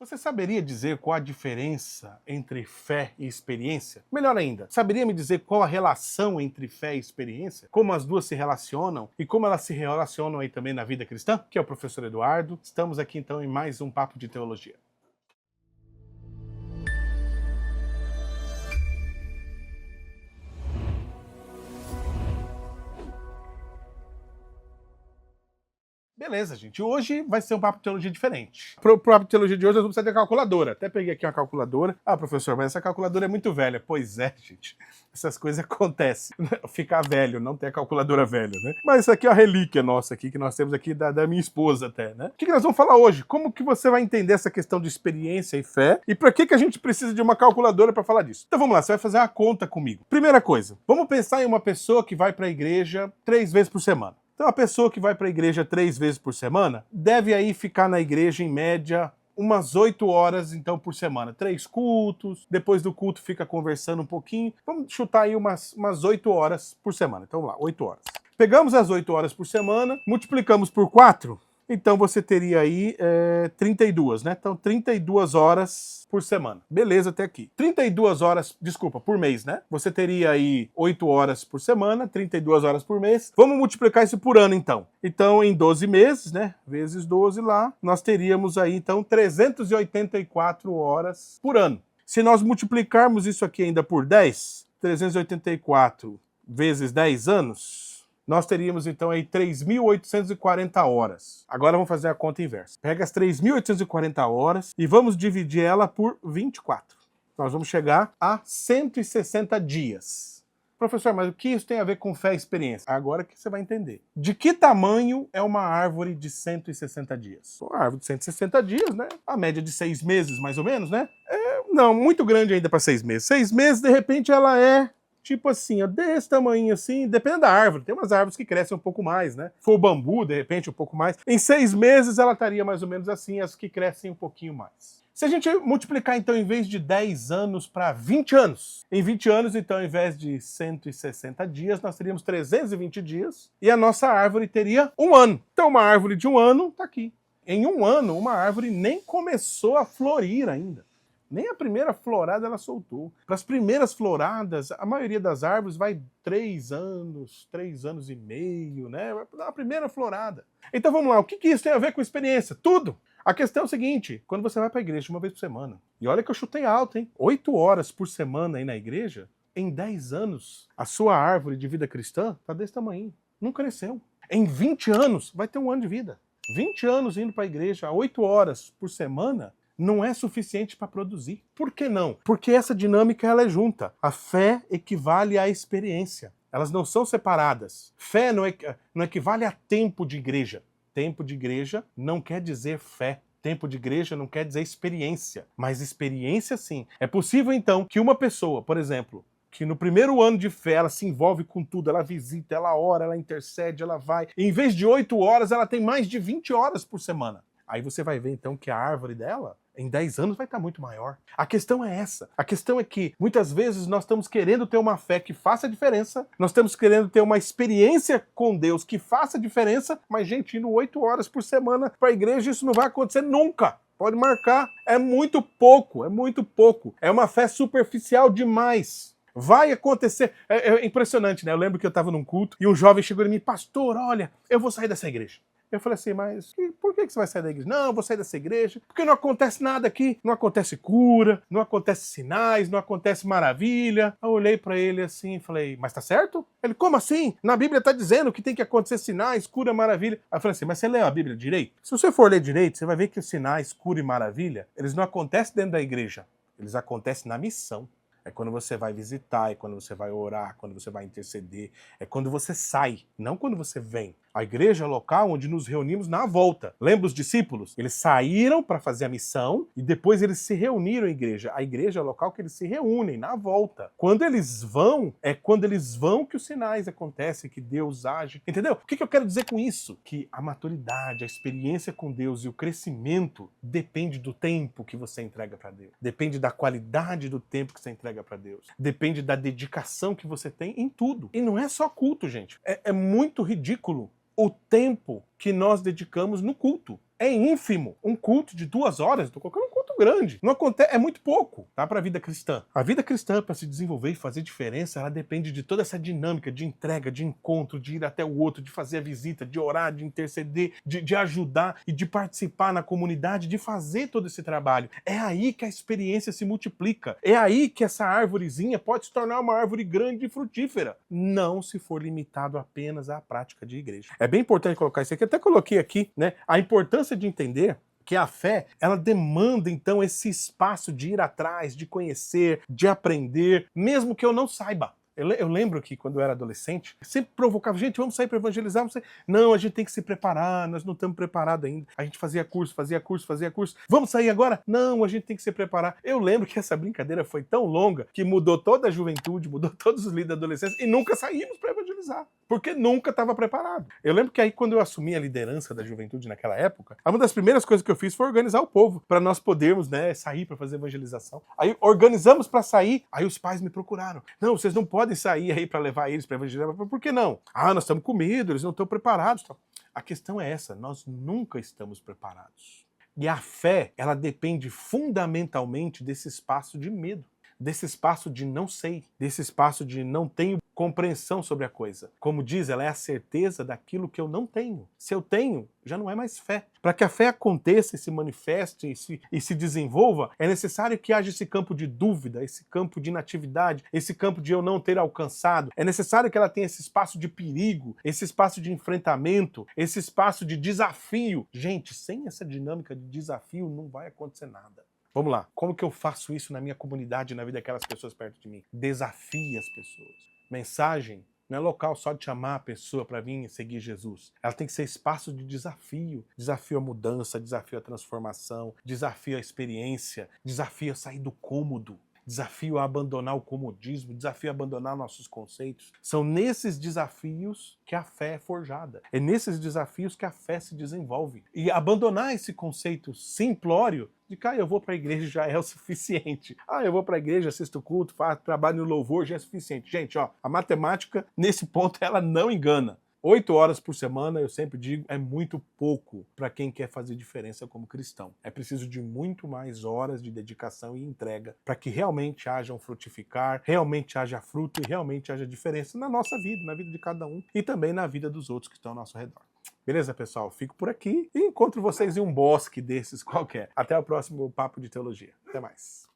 Você saberia dizer qual a diferença entre fé e experiência? Melhor ainda, saberia me dizer qual a relação entre fé e experiência? Como as duas se relacionam e como elas se relacionam aí também na vida cristã? Que é o professor Eduardo. Estamos aqui então em mais um Papo de Teologia. Beleza, gente. Hoje vai ser um papo de teologia diferente. Pro papo de teologia de hoje, nós vamos precisar de calculadora. Até peguei aqui uma calculadora. Ah, professor, mas essa calculadora é muito velha. Pois é, gente. Essas coisas acontecem. Ficar velho, não ter a calculadora velha, né? Mas isso aqui é a relíquia nossa aqui, que nós temos aqui da minha esposa até, né? O que nós vamos falar hoje? Como que você vai entender essa questão de experiência e fé? E para que a gente precisa de uma calculadora para falar disso? Então vamos lá, você vai fazer uma conta comigo. Primeira coisa, vamos pensar em uma pessoa que vai para a igreja 3 vezes por semana. Então, a pessoa que vai para a igreja 3 vezes por semana deve aí ficar na igreja, em média, umas 8 horas, então, por semana. 3 cultos, depois do culto fica conversando um pouquinho. Vamos chutar aí umas 8 horas por semana. Então, vamos lá, 8 horas. Pegamos as 8 horas por semana, multiplicamos por 4, então você teria aí 32, né? Então, 32 horas por semana. Beleza até aqui. 32 horas, desculpa, por mês, né? Você teria aí 8 horas por semana, 32 horas por mês. Vamos multiplicar isso por ano, então. Então, em 12 meses, né? Vezes 12 lá, nós teríamos aí, então, 384 horas por ano. Se nós multiplicarmos isso aqui ainda por 10, 384 vezes 10 anos... nós teríamos então aí 3.840 horas. Agora vamos fazer a conta inversa. Pega as 3.840 horas e vamos dividir ela por 24. Nós vamos chegar a 160 dias. Professor, mas o que isso tem a ver com fé e experiência? Agora que você vai entender. De que tamanho é uma árvore de 160 dias? Uma árvore de 160 dias, né? A média de 6 meses, mais ou menos, né? Não, muito grande ainda para 6 meses. 6 meses, de repente, ela é... tipo assim, ó, desse tamanho assim, depende da árvore. Tem umas árvores que crescem um pouco mais, né? Se for o bambu, de repente, um pouco mais. Em 6 meses, ela estaria mais ou menos assim, as que crescem um pouquinho mais. Se a gente multiplicar, então, em vez de 10 anos para 20 anos, em 20 anos, então, ao invés de 160 dias, nós teríamos 320 dias, e a nossa árvore teria 1 ano. Então, uma árvore de 1 ano está aqui. Em 1 ano, uma árvore nem começou a florir ainda. Nem a primeira florada ela soltou. Para as primeiras floradas, a maioria das árvores vai 3 anos, 3 anos e meio, né? A primeira florada. Então vamos lá, o que isso tem a ver com experiência? Tudo! A questão é o seguinte, quando você vai para a igreja uma vez por semana, e olha que eu chutei alto, hein? 8 horas por semana aí na igreja, em 10 anos, a sua árvore de vida cristã está desse tamanho. Não cresceu. Em 20 anos, vai ter 1 ano de vida. 20 anos indo para a igreja, 8 horas por semana, não é suficiente para produzir. Por que não? Porque essa dinâmica ela é junta. A fé equivale à experiência. Elas não são separadas. Fé não equivale a tempo de igreja. Tempo de igreja não quer dizer fé. Tempo de igreja não quer dizer experiência. Mas experiência sim. É possível então que uma pessoa, por exemplo, que no primeiro ano de fé ela se envolve com tudo, ela visita, ela ora, ela intercede, ela vai. E em vez de 8 horas, ela tem mais de 20 horas por semana. Aí você vai ver então que a árvore dela, em 10 anos, vai estar muito maior. A questão é essa. A questão é que, muitas vezes, nós estamos querendo ter uma fé que faça diferença, nós estamos querendo ter uma experiência com Deus que faça diferença, mas, gente, indo 8 horas por semana para a igreja, isso não vai acontecer nunca. Pode marcar. É muito pouco, é muito pouco. É uma fé superficial demais. Vai acontecer. É impressionante, né? Eu lembro que eu estava num culto e um jovem chegou em mim, pastor, olha, eu vou sair dessa igreja. Eu falei assim, mas por que você vai sair da igreja? Não, eu vou sair dessa igreja porque não acontece nada aqui. Não acontece cura, não acontece sinais, não acontece maravilha. Eu olhei pra ele assim e falei, mas tá certo? Ele, como assim? Na Bíblia tá dizendo que tem que acontecer sinais, cura, maravilha. Aí eu falei assim, mas você leu a Bíblia direito? Se você for ler direito, você vai ver que os sinais, cura e maravilha, eles não acontecem dentro da igreja. Eles acontecem na missão. É quando você vai visitar, é quando você vai orar, quando você vai interceder. É quando você sai, não quando você vem. A igreja é o local onde nos reunimos na volta. Lembra os discípulos? Eles saíram para fazer a missão e depois eles se reuniram à igreja. A igreja é o local que eles se reúnem, na volta. Quando eles vão, é quando eles vão que os sinais acontecem, que Deus age. Entendeu? O que eu quero dizer com isso? Que a maturidade, a experiência com Deus e o crescimento depende do tempo que você entrega para Deus. Depende da qualidade do tempo que você entrega para Deus. Depende da dedicação que você tem em tudo. E não é só culto, gente. É muito ridículo o tempo que nós dedicamos no culto. É ínfimo. Um culto de 2 horas, estou colocando um culto grande. Não acontece, é muito pouco, tá? Para a vida cristã. A vida cristã, para se desenvolver e fazer diferença, ela depende de toda essa dinâmica de entrega, de encontro, de ir até o outro, de fazer a visita, de orar, de interceder, de ajudar e de participar na comunidade, de fazer todo esse trabalho. É aí que a experiência se multiplica. É aí que essa árvorezinha pode se tornar uma árvore grande e frutífera. Não se for limitado apenas à prática de igreja. É bem importante colocar isso aqui. Até coloquei aqui, né? A importância de entender que a fé, ela demanda então esse espaço de ir atrás, de conhecer, de aprender, mesmo que eu não saiba. Eu lembro que quando eu era adolescente, sempre provocava, gente, vamos sair para evangelizar, vamos sair. Não, a gente tem que se preparar, nós não estamos preparados ainda. A gente fazia curso. Vamos sair agora? Não, a gente tem que se preparar. Eu lembro que essa brincadeira foi tão longa que mudou toda a juventude, mudou todos os líderes da adolescência e nunca saímos para evangelizar, porque nunca estava preparado. Eu lembro que aí quando eu assumi a liderança da juventude naquela época, uma das primeiras coisas que eu fiz foi organizar o povo, para nós podermos, né, sair para fazer evangelização. Aí organizamos para sair, aí os pais me procuraram. Não, vocês não podem sair aí para levar eles para evangelizar. Por que não? Ah, nós estamos com medo, eles não estão preparados. A questão é essa, nós nunca estamos preparados. E a fé, ela depende fundamentalmente desse espaço de medo, desse espaço de não sei, desse espaço de não tenho compreensão sobre a coisa. Como diz, ela é a certeza daquilo que eu não tenho. Se eu tenho, já não é mais fé. Para que a fé aconteça e se manifeste e se desenvolva, é necessário que haja esse campo de dúvida, esse campo de inatividade, esse campo de eu não ter alcançado. É necessário que ela tenha esse espaço de perigo, esse espaço de enfrentamento, esse espaço de desafio. Gente, sem essa dinâmica de desafio não vai acontecer nada. Vamos lá, como que eu faço isso na minha comunidade, na vida daquelas pessoas perto de mim? Desafie as pessoas. Mensagem não é local só de chamar a pessoa para vir seguir Jesus. Ela tem que ser espaço de desafio. Desafio à mudança, desafio à transformação, desafio à experiência, desafio a sair do cômodo, desafio a abandonar o comodismo, desafio a abandonar nossos conceitos. São nesses desafios que a fé é forjada. É nesses desafios que a fé se desenvolve. E abandonar esse conceito simplório de que eu vou para a igreja já é o suficiente. Eu vou para a igreja, assisto culto, faço trabalho no louvor, já é suficiente. Gente, ó, a matemática, nesse ponto, ela não engana. 8 horas por semana, eu sempre digo, é muito pouco para quem quer fazer diferença como cristão. É preciso de muito mais horas de dedicação e entrega para que realmente haja um frutificar, realmente haja fruto e realmente haja diferença na nossa vida, na vida de cada um e também na vida dos outros que estão ao nosso redor. Beleza, pessoal? Fico por aqui e encontro vocês em um bosque desses qualquer. Até o próximo Papo de Teologia. Até mais.